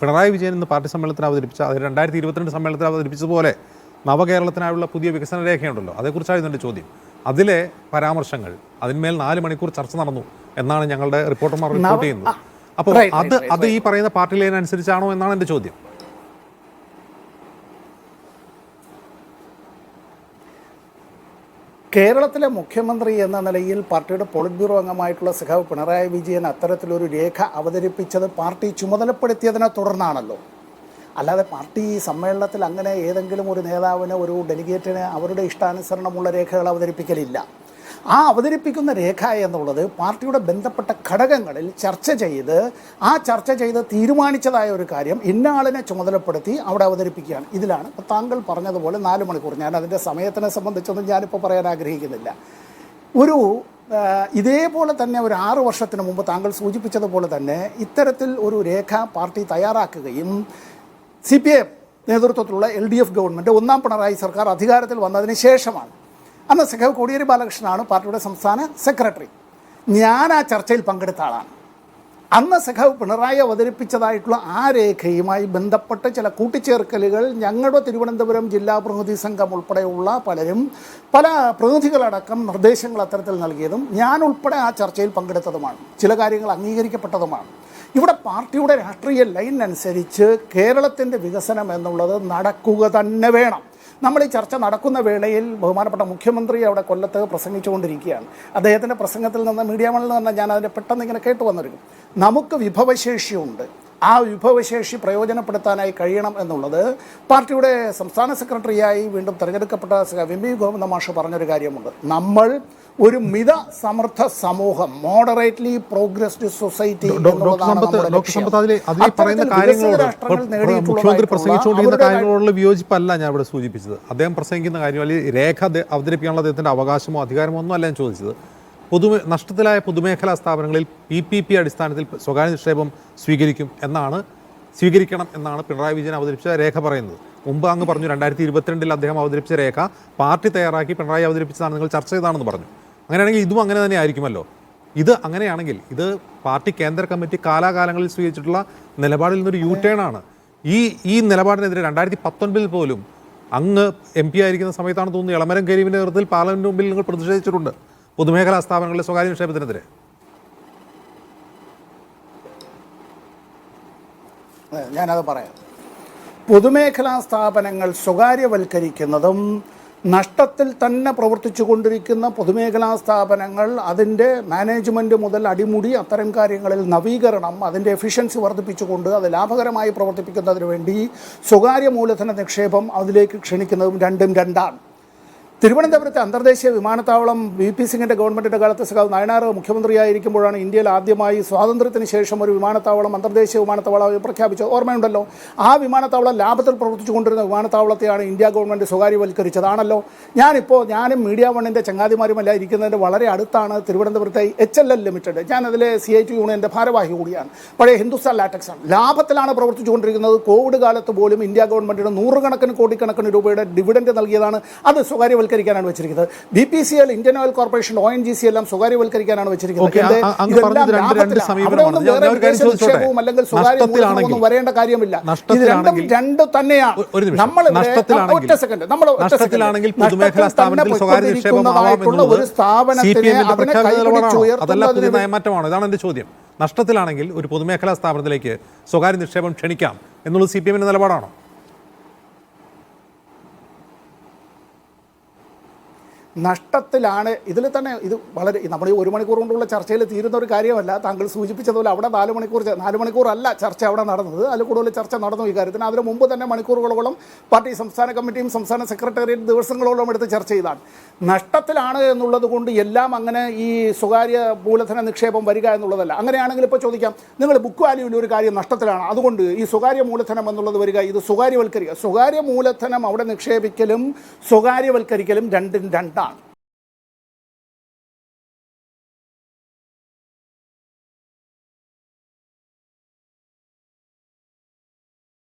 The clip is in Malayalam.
പിണറായി വിജയൻ ഇന്ന് പാർട്ടി സമ്മേളനത്തിൽ അവതരിപ്പിച്ച, അത് 2022 സമ്മേളനത്തിൽ അവതരിപ്പിച്ചതുപോലെ നവകേരളത്തിനായുള്ള പുതിയ വികസന രേഖയുണ്ടല്ലോ, അതേക്കുറിച്ചായിരുന്നു എൻ്റെ ചോദ്യം. അതിലെ പരാമർശങ്ങൾ, അതിന്മേൽ 4 മണിക്കൂർ ചർച്ച നടന്നു എന്നാണ് ഞങ്ങളുടെ റിപ്പോർട്ടർമാർ റിപ്പോർട്ട് ചെയ്യുന്നത്. അപ്പോൾ അത് ഈ പറയുന്ന പാർട്ടി ലൈൻ അനുസരിച്ചാണോ എന്നാണ് എൻ്റെ ചോദ്യം. കേരളത്തിലെ മുഖ്യമന്ത്രി എന്ന നിലയിൽ പാർട്ടിയുടെ പോളിറ്റ് ബ്യൂറോ അംഗമായിട്ടുള്ള സഖാവ് പിണറായി വിജയൻ അത്തരത്തിലൊരു രേഖ അവതരിപ്പിച്ചത് പാർട്ടി ചുമതലപ്പെടുത്തിയതിനെ തുടർന്നാണല്ലോ. അല്ലാതെ പാർട്ടി സമ്മേളനത്തിൽ അങ്ങനെ ഏതെങ്കിലും ഒരു നേതാവിന്, ഒരു ഡെലിഗേറ്റിന് അവരുടെ ഇഷ്ടാനുസരണമുള്ള രേഖകൾ അവതരിപ്പിക്കലില്ല. ആ അവതരിപ്പിക്കുന്ന രേഖ എന്നുള്ളത് പാർട്ടിയുടെ ബന്ധപ്പെട്ട ഘടകങ്ങളിൽ ചർച്ച ചെയ്ത് തീരുമാനിച്ചതായ ഒരു കാര്യം ഇന്ന ആളിനെ ചുമതലപ്പെടുത്തി അവിടെ അവതരിപ്പിക്കുകയാണ്. ഇതിലാണ് ഇപ്പോൾ താങ്കൾ പറഞ്ഞതുപോലെ 4 മണിക്കൂർ. ഞാൻ അതിൻ്റെ സമയത്തിനെ സംബന്ധിച്ചൊന്നും ഞാനിപ്പോൾ പറയാൻ ആഗ്രഹിക്കുന്നില്ല. ഇതേപോലെ തന്നെ ഒരു 6 വർഷത്തിന് മുമ്പ് താങ്കൾ സൂചിപ്പിച്ചതുപോലെ തന്നെ ഇത്തരത്തിൽ ഒരു രേഖ പാർട്ടി തയ്യാറാക്കുകയും CPIM നേതൃത്വത്തിലുള്ള LDF ഗവൺമെൻറ്, 1ാം പിണറായി സർക്കാർ അധികാരത്തിൽ വന്നതിന് ശേഷമാണ്. അന്ന് സഖാവ് കോടിയേരി ബാലകൃഷ്ണനാണ് പാർട്ടിയുടെ സംസ്ഥാന സെക്രട്ടറി. ഞാൻ ആ ചർച്ചയിൽ പങ്കെടുത്ത ആളാണ്. അന്ന് സഖാവ് പിണറായി അവതരിപ്പിച്ചതായിട്ടുള്ള ആ രേഖയുമായി ബന്ധപ്പെട്ട് ചില കൂട്ടിച്ചേർക്കലുകൾ ഞങ്ങളുടെ തിരുവനന്തപുരം ജില്ലാ പ്രതിനിധി സംഘം ഉൾപ്പെടെയുള്ള പല പ്രതിനിധികളടക്കം നിർദ്ദേശങ്ങൾ അത്തരത്തിൽ നൽകിയതും ഞാൻ ഉൾപ്പെടെ ആ ചർച്ചയിൽ പങ്കെടുത്തതുമാണ്. ചില കാര്യങ്ങൾ അംഗീകരിക്കപ്പെട്ടതുമാണ്. ഇവിടെ പാർട്ടിയുടെ രാഷ്ട്രീയ ലൈൻ അനുസരിച്ച് കേരളത്തിൻ്റെ വികസനം എന്നുള്ളത് നടക്കുക തന്നെ വേണം. നമ്മൾ ഈ ചർച്ച നടക്കുന്ന വേളയിൽ ബഹുമാനപ്പെട്ട മുഖ്യമന്ത്രി അവിടെ കൊല്ലത്ത് പ്രസംഗിച്ചുകൊണ്ടിരിക്കുകയാണ്. അദ്ദേഹത്തിൻ്റെ പ്രസംഗത്തിൽ നിന്ന് മീഡിയ മണിൽ നിന്ന് ഞാൻ അതിൻ്റെ പെട്ടെന്ന് ഇങ്ങനെ കേട്ടു വന്നിരിക്കും. നമുക്ക് വിഭവശേഷിയുണ്ട്, ആ വിഭവശേഷി പ്രയോജനപ്പെടുത്താനായി കഴിയണം എന്നുള്ളത് പാർട്ടിയുടെ സംസ്ഥാന സെക്രട്ടറിയായി വീണ്ടും തിരഞ്ഞെടുക്കപ്പെട്ട എം വി ഗോവിന്ദ മാഷ് പറഞ്ഞൊരു കാര്യമുണ്ട്. നമ്മൾ ഒരു മിത സമർത്ഥ സമൂഹം, മോഡറേറ്റ്ലി പ്രോഗ്രസ്ഡ് സൊസൈറ്റി മുഖ്യമന്ത്രി പ്രസംഗിച്ചുകൊണ്ടിരിക്കുന്ന കാര്യങ്ങളോടുള്ള വിയോജിപ്പല്ല ഞാൻ ഇവിടെ സൂചിപ്പിച്ചത്. അദ്ദേഹം പ്രസംഗിക്കുന്ന കാര്യം, അല്ലെങ്കിൽ രേഖ അവതരിപ്പിക്കാനുള്ള അദ്ദേഹത്തിൻ്റെ അവകാശമോ അധികാരമോ ഒന്നും അല്ല ഞാൻ ചോദിച്ചത്. നഷ്ടത്തിലായ പൊതുമേഖലാ സ്ഥാപനങ്ങളിൽ PPP അടിസ്ഥാനത്തിൽ സ്വകാര്യ നിക്ഷേപം സ്വീകരിക്കണം എന്നാണ് പിണറായി വിജയൻ അവതരിപ്പിച്ച രേഖ പറയുന്നത്. മുമ്പ് അങ്ങ് പറഞ്ഞു 2022 അദ്ദേഹം അവതരിപ്പിച്ച രേഖ പാർട്ടി തയ്യാറാക്കി പിണറായി അവതരിപ്പിച്ചതാണ്, നിങ്ങൾ ചർച്ച ചെയ്താണെന്ന് പറഞ്ഞു. അങ്ങനെയാണെങ്കിൽ ഇതും അങ്ങനെ തന്നെ ആയിരിക്കുമല്ലോ. ഇത് അങ്ങനെയാണെങ്കിൽ ഇത് പാർട്ടി കേന്ദ്ര കമ്മിറ്റി കാലാകാലങ്ങളിൽ സ്വീകരിച്ചിട്ടുള്ള നിലപാടിൽ നിന്നൊരു U-ടേൺ ആണ്. ഈ നിലപാടിനെതിരെ 2019 പോലും അങ്ങ് MP ആയിരിക്കുന്ന സമയത്താണ് തോന്നുന്നു എളമരം കരീമിൻ്റെ നേതൃത്വത്തിൽ പാർലമെൻറ്റിന് മുമ്പിൽ നിങ്ങൾ പ്രതിഷേധിച്ചിട്ടുണ്ട് പൊതുമേഖലാ സ്ഥാപനങ്ങളിലെ സ്വകാര്യ നിക്ഷേപത്തിനെതിരെ. ഞാനത് പറയാം. പൊതുമേഖലാ സ്ഥാപനങ്ങൾ സ്വകാര്യവൽക്കരിക്കുന്നതും നഷ്ടത്തിൽ തന്നെ പ്രവർത്തിച്ചു കൊണ്ടിരിക്കുന്ന പൊതുമേഖലാ സ്ഥാപനങ്ങൾ അതിൻ്റെ മാനേജ്മെൻറ്റ് മുതൽ അടിമുടി അത്തരം കാര്യങ്ങളിൽ നവീകരണം, അതിൻ്റെ എഫിഷ്യൻസി വർദ്ധിപ്പിച്ചുകൊണ്ട് അത് ലാഭകരമായി പ്രവർത്തിപ്പിക്കുന്നതിന് വേണ്ടി സ്വകാര്യ മൂലധന നിക്ഷേപം അതിലേക്ക് ക്ഷണിക്കുന്നതും രണ്ടും രണ്ടാണ്. തിരുവനന്തപുരത്തെ അന്തർദേശീയ വിമാനത്താവളം VP സിംഗിൻ്റെ ഗവൺമെൻറ്റിൻ്റെ കാലത്ത് സഖാവ് നായനാർ മുഖ്യമന്ത്രിയായിരിക്കുമ്പോഴാണ് ഇന്ത്യയിൽ ആദ്യമായി സ്വാതന്ത്ര്യത്തിന് ശേഷം ഒരു വിമാനത്താവളം, അന്തർദേശീയ വിമാനത്താവളം പ്രഖ്യാപിച്ചത്. ഓർമ്മയുണ്ടല്ലോ? ആ വിമാനത്താവളം ലാഭത്തിൽ പ്രവർത്തിച്ചു കൊണ്ടിരുന്ന വിമാനത്താവളത്തെയാണ് ഇന്ത്യ ഗവൺമെൻറ് സ്വകാര്യവൽക്കരിച്ചതാണല്ലോ. ഞാനും മീഡിയ വണ്ണിൻ്റെ ചങ്ങാതിമാരുമെല്ലാം ഇരിക്കുന്നതിൻ്റെ വളരെ അടുത്താണ് തിരുവനന്തപുരത്തെ HLL ലിമിറ്റഡ്. ഞാനതിലെ CIT യൂണിയൻ്റെ ഭാരവാഹി കൂടിയാണ്. പഴയ ഹിന്ദുസ്ഥാൻ ലാറ്റക്സ് ആണ്. ലാഭത്തിലാണ് പ്രവർത്തിച്ചു കൊണ്ടിരിക്കുന്നത്. കോവിഡ് കാലത്ത് പോലും ഇന്ത്യ ഗവൺമെൻറ്റിന് 100 കോടിക്കണക്കിന് രൂപയുടെ ഡിവിഡൻഡ് നൽകിയതാണ്. അത് സ്വകാര്യവൽക്കരിക്കാനാണ് വെച്ചിരിക്കുന്നത്. BPCL, Indian oil corporation, ONGC എല്ലാം സ്വകാര്യവൽക്കരിക്കാനാണ് വെച്ചിരിക്കുന്നത്. വരേണ്ട കാര്യമില്ല. ഇത് രണ്ടും തന്നെയാണ്. ഒരു സ്ഥാപനത്തിനെ നയമാറ്റമാണ്. ഇതാണ് എന്റെ ചോദ്യം. നഷ്ടത്തിലാണെങ്കിൽ ഒരു പൊതുമേഖലാ സ്ഥാപനത്തിലേക്ക് സ്വകാര്യ നിക്ഷേപം ക്ഷണിക്കാം എന്നുള്ളത് CPM നിലപാടാണോ? നഷ്ടത്തിലാണ്. ഇതിൽ തന്നെ ഇത് വളരെ നമ്മൾ ഈ 1 മണിക്കൂർ കൊണ്ടുള്ള ചർച്ചയിൽ തീരുന്ന ഒരു കാര്യമല്ല. താങ്കൾ സൂചിപ്പിച്ചതുപോലെ അവിടെ 4 മണിക്കൂറല്ല ചർച്ച അവിടെ നടന്നത്. അതിൽ കൂടുതൽ ചർച്ച നടന്നു ഈ കാര്യത്തിന്. അതിന് മുമ്പ് തന്നെ മണിക്കൂറുകളോളം പാർട്ടി സംസ്ഥാന കമ്മിറ്റിയും സംസ്ഥാന സെക്രട്ടേറിയറ്റ് ദിവസങ്ങളോളം എടുത്ത് ചർച്ച ചെയ്താണ്. നഷ്ടത്തിലാണ് എന്നുള്ളത് കൊണ്ട് എല്ലാം അങ്ങനെ ഈ സ്വകാര്യ മൂലധന നിക്ഷേപം വരിക എന്നുള്ളതല്ല. അങ്ങനെയാണെങ്കിൽ ഇപ്പോൾ ചോദിക്കാം, നിങ്ങൾ ബുക്ക് വാല്യൂവിൽ ഒരു കാര്യം നഷ്ടത്തിലാണ്, അതുകൊണ്ട് ഈ സ്വകാര്യ മൂലധനം എന്നുള്ളത് വരിക, ഇത് സ്വകാര്യവൽക്കരിക്കുക. സ്വകാര്യ മൂലധനം അവിടെ നിക്ഷേപിക്കലും സ്വകാര്യവൽക്കരിക്കലും രണ്ടും രണ്ടാണ്.